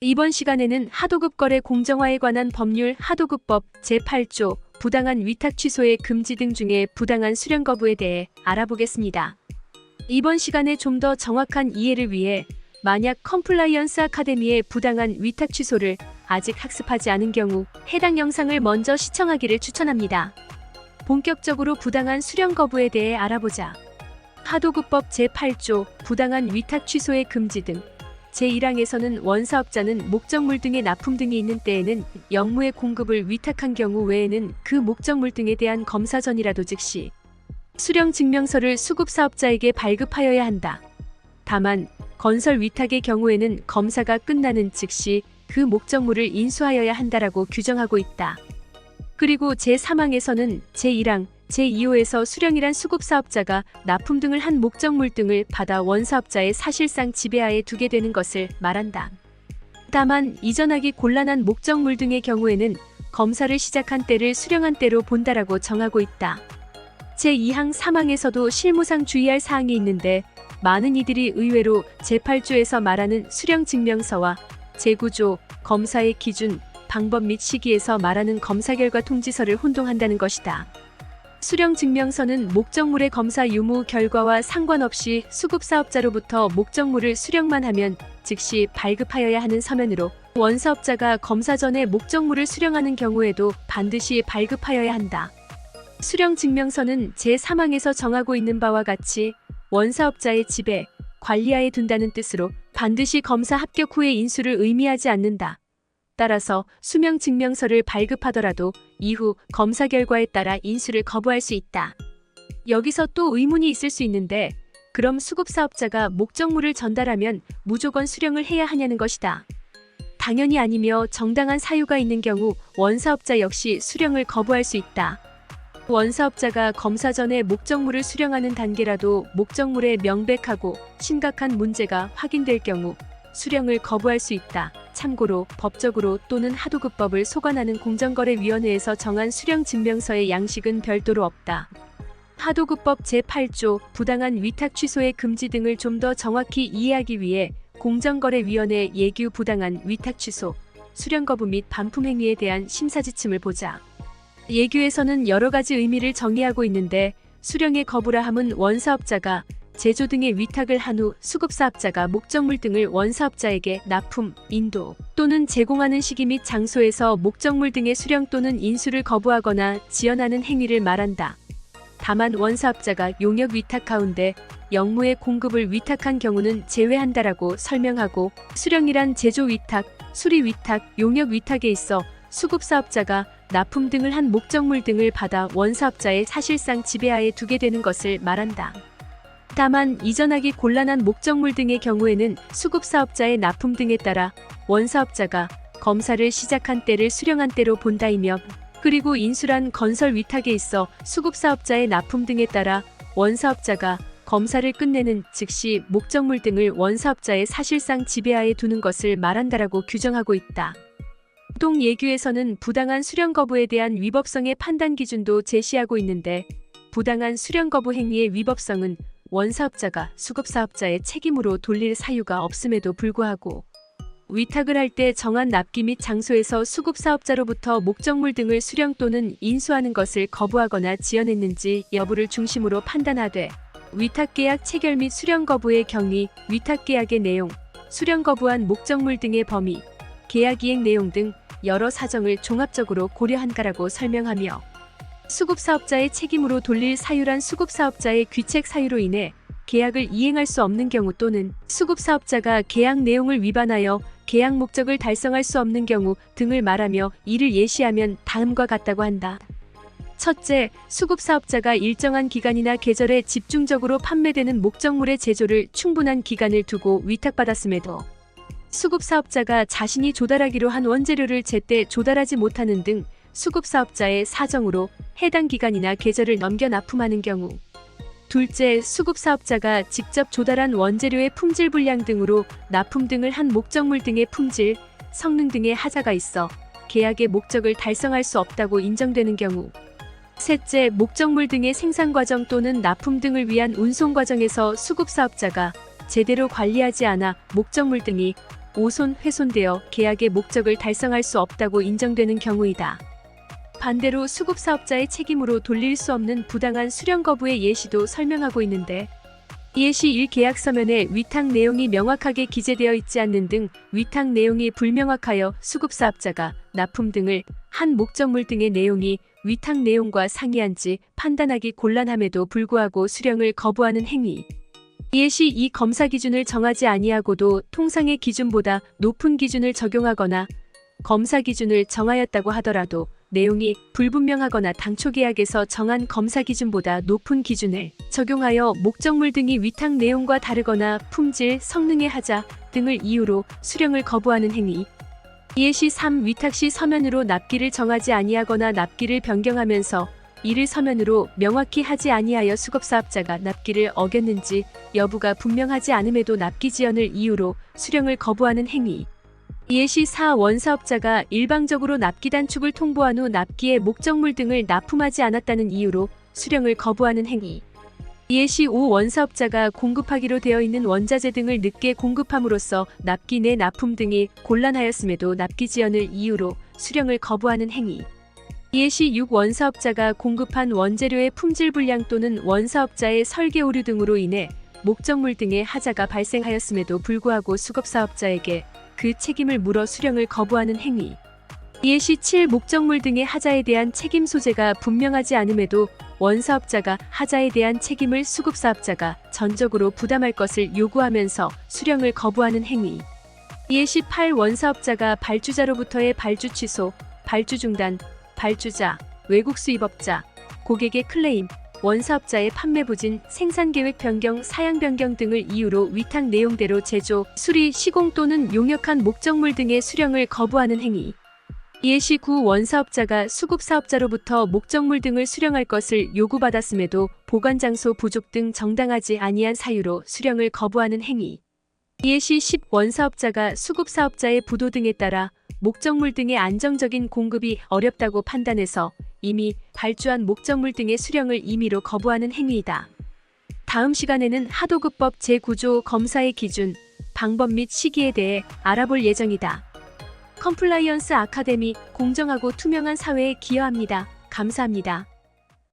이번 시간에는 하도급 거래 공정화에 관한 법률 하도급법 제8조 부당한 위탁 취소의 금지 등 중에 부당한 수령 거부에 대해 알아보겠습니다. 이번 시간에 좀 더 정확한 이해를 위해 만약 컴플라이언스 아카데미의 부당한 위탁 취소를 아직 학습하지 않은 경우 해당 영상을 먼저 시청하기를 추천합니다. 본격적으로 부당한 수령 거부에 대해 알아보자. 하도급법 제8조 부당한 위탁 취소의 금지 등 제1항에서는 원사업자는 목적물 등의 납품 등이 있는 때에는 영무의 공급을 위탁한 경우 외에는 그 목적물 등에 대한 검사 전이라도 즉시 수령 증명서를 수급사업자에게 발급하여야 한다. 다만 건설 위탁의 경우에는 검사가 끝나는 즉시 그 목적물을 인수하여야 한다라고 규정하고 있다. 그리고 제3항에서는 제1항, 제2호에서 수령이란 수급사업자가 납품 등을 한 목적물 등을 받아 원사업자의 사실상 지배하에 두게 되는 것을 말한다. 다만 이전하기 곤란한 목적물 등의 경우에는 검사를 시작한 때를 수령한 때로 본다라고 정하고 있다. 제2항 3항에서도 실무상 주의할 사항이 있는데 많은 이들이 의외로 제8조에서 말하는 수령 증명서와 제9조 검사의 기준, 방법 및 시기에서 말하는 검사 결과 통지서를 혼동한다는 것이다. 수령 증명서는 목적물의 검사 유무 결과와 상관없이 수급사업자로부터 목적물을 수령만 하면 즉시 발급하여야 하는 서면으로 원사업자가 검사 전에 목적물을 수령하는 경우에도 반드시 발급하여야 한다. 수령 증명서는 제3항에서 정하고 있는 바와 같이 원사업자의 지배, 관리하에 둔다는 뜻으로 반드시 검사 합격 후의 인수를 의미하지 않는다. 따라서 수명 증명서를 발급하더라도 이후 검사 결과에 따라 인수를 거부할 수 있다. 여기서 또 의문이 있을 수 있는데 그럼 수급사업자가 목적물을 전달하면 무조건 수령을 해야 하냐는 것이다. 당연히 아니며 정당한 사유가 있는 경우 원사업자 역시 수령을 거부할 수 있다. 원사업자가 검사 전에 목적물을 수령하는 단계라도 목적물에 명백하고 심각한 문제가 확인될 경우 수령을 거부할 수 있다. 참고로 법적으로 또는 하도급법을 소관하는 공정거래위원회에서 정한 수령 증명서의 양식은 별도로 없다. 하도급법 제8조 부당한 위탁 취소의 금지 등을 좀 더 정확히 이해하기 위해 공정거래위원회 예규 부당한 위탁 취소, 수령 거부 및 반품 행위에 대한 심사 지침을 보자. 예규에서는 여러 가지 의미를 정의하고 있는데 수령의 거부라 함은 원사업자가 제조 등의 위탁을 한 후 수급사업자가 목적물 등을 원사업자에게 납품, 인도 또는 제공하는 시기 및 장소에서 목적물 등의 수령 또는 인수를 거부하거나 지연하는 행위를 말한다. 다만 원사업자가 용역 위탁 가운데 영무의 공급을 위탁한 경우는 제외한다라고 설명하고 수령이란 제조 위탁, 수리 위탁, 용역 위탁에 있어 수급사업자가 납품 등을 한 목적물 등을 받아 원사업자의 사실상 지배하에 두게 되는 것을 말한다. 다만 이전하기 곤란한 목적물 등의 경우에는 수급사업자의 납품 등에 따라 원사업자가 검사를 시작한 때를 수령한 때로 본다이며 그리고 인수란 건설 위탁에 있어 수급사업자의 납품 등에 따라 원사업자가 검사를 끝내는 즉시 목적물 등을 원사업자의 사실상 지배하에 두는 것을 말한다라고 규정하고 있다. 보통 예규에서는 부당한 수령 거부에 대한 위법성의 판단 기준도 제시하고 있는데 부당한 수령 거부 행위의 위법성은 원사업자가 수급사업자의 책임으로 돌릴 사유가 없음에도 불구하고 위탁을 할 때 정한 납기 및 장소에서 수급사업자로부터 목적물 등을 수령 또는 인수하는 것을 거부하거나 지연했는지 여부를 중심으로 판단하되 위탁계약 체결 및 수령 거부의 경위, 위탁계약의 내용, 수령 거부한 목적물 등의 범위, 계약 이행 내용 등 여러 사정을 종합적으로 고려한다라고 설명하며 수급사업자의 책임으로 돌릴 사유란 수급사업자의 귀책 사유로 인해 계약을 이행할 수 없는 경우 또는 수급사업자가 계약 내용을 위반하여 계약 목적을 달성할 수 없는 경우 등을 말하며 이를 예시하면 다음과 같다고 한다. 첫째, 수급사업자가 일정한 기간이나 계절에 집중적으로 판매되는 목적물의 제조를 충분한 기간을 두고 위탁받았음에도 수급사업자가 자신이 조달하기로 한 원재료를 제때 조달하지 못하는 등 수급사업자의 사정으로 해당 기간이나 계절을 넘겨 납품하는 경우. 둘째, 수급사업자가 직접 조달한 원재료의 품질 불량 등으로 납품 등을 한 목적물 등의 품질, 성능 등의 하자가 있어 계약의 목적을 달성할 수 없다고 인정되는 경우. 셋째, 목적물 등의 생산 과정 또는 납품 등을 위한 운송 과정에서 수급사업자가 제대로 관리하지 않아 목적물 등이 오손 훼손되어 계약의 목적을 달성할 수 없다고 인정되는 경우이다. 반대로 수급사업자의 책임으로 돌릴 수 없는 부당한 수령 거부의 예시도 설명하고 있는데, 예시 1 계약 서면에 위탁 내용이 명확하게 기재되어 있지 않는 등 위탁 내용이 불명확하여 수급사업자가 납품 등을 한 목적물 등의 내용이 위탁 내용과 상이한지 판단하기 곤란함에도 불구하고 수령을 거부하는 행위. 예시 2 검사 기준을 정하지 아니하고도 통상의 기준보다 높은 기준을 적용하거나 검사 기준을 정하였다고 하더라도 내용이 불분명하거나 당초 계약에서 정한 검사 기준보다 높은 기준을 적용하여 목적물 등이 위탁 내용과 다르거나 품질, 성능의 하자 등을 이유로 수령을 거부하는 행위. 예시 3 위탁 시 서면으로 납기를 정하지 아니하거나 납기를 변경하면서 이를 서면으로 명확히 하지 아니하여 수급사업자가 납기를 어겼는지 여부가 분명하지 않음에도 납기 지연을 이유로 수령을 거부하는 행위. 예시 4 원사업자가 일방적으로 납기 단축을 통보한 후 납기의 목적물 등을 납품하지 않았다는 이유로 수령을 거부하는 행위. 예시 5 원사업자가 공급하기로 되어 있는 원자재 등을 늦게 공급함으로써 납기 내 납품 등이 곤란하였음에도 납기 지연을 이유로 수령을 거부하는 행위. 예시 6 원사업자가 공급한 원재료의 품질 불량 또는 원사업자의 설계 오류 등으로 인해 목적물 등의 하자가 발생하였음에도 불구하고 수급사업자에게 그 책임을 물어 수령을 거부하는 행위. 예시 7 목적물 등의 하자에 대한 책임 소재가 분명하지 않음에도 원사업자가 하자에 대한 책임을 수급사업자가 전적으로 부담할 것을 요구하면서 수령을 거부하는 행위. 예시 8 원사업자가 발주자로부터의 발주 취소, 발주 중단, 발주자, 외국 수입업자, 고객의 클레임, 원사업자의 판매 부진, 생산계획 변경, 사양 변경 등을 이유로 위탁 내용대로 제조, 수리, 시공 또는 용역한 목적물 등의 수령을 거부하는 행위. 예시 9 원사업자가 수급사업자로부터 목적물 등을 수령할 것을 요구받았음에도 보관장소 부족 등 정당하지 아니한 사유로 수령을 거부하는 행위. 예시 10 원사업자가 수급사업자의 부도 등에 따라 목적물 등의 안정적인 공급이 어렵다고 판단해서 이미 발주한 목적물 등의 수령을 임의로 거부하는 행위이다. 다음 시간에는 하도급법 제9조 검사의 기준, 방법 및 시기에 대해 알아볼 예정이다. 컴플라이언스 아카데미, 공정하고 투명한 사회에 기여합니다. 감사합니다.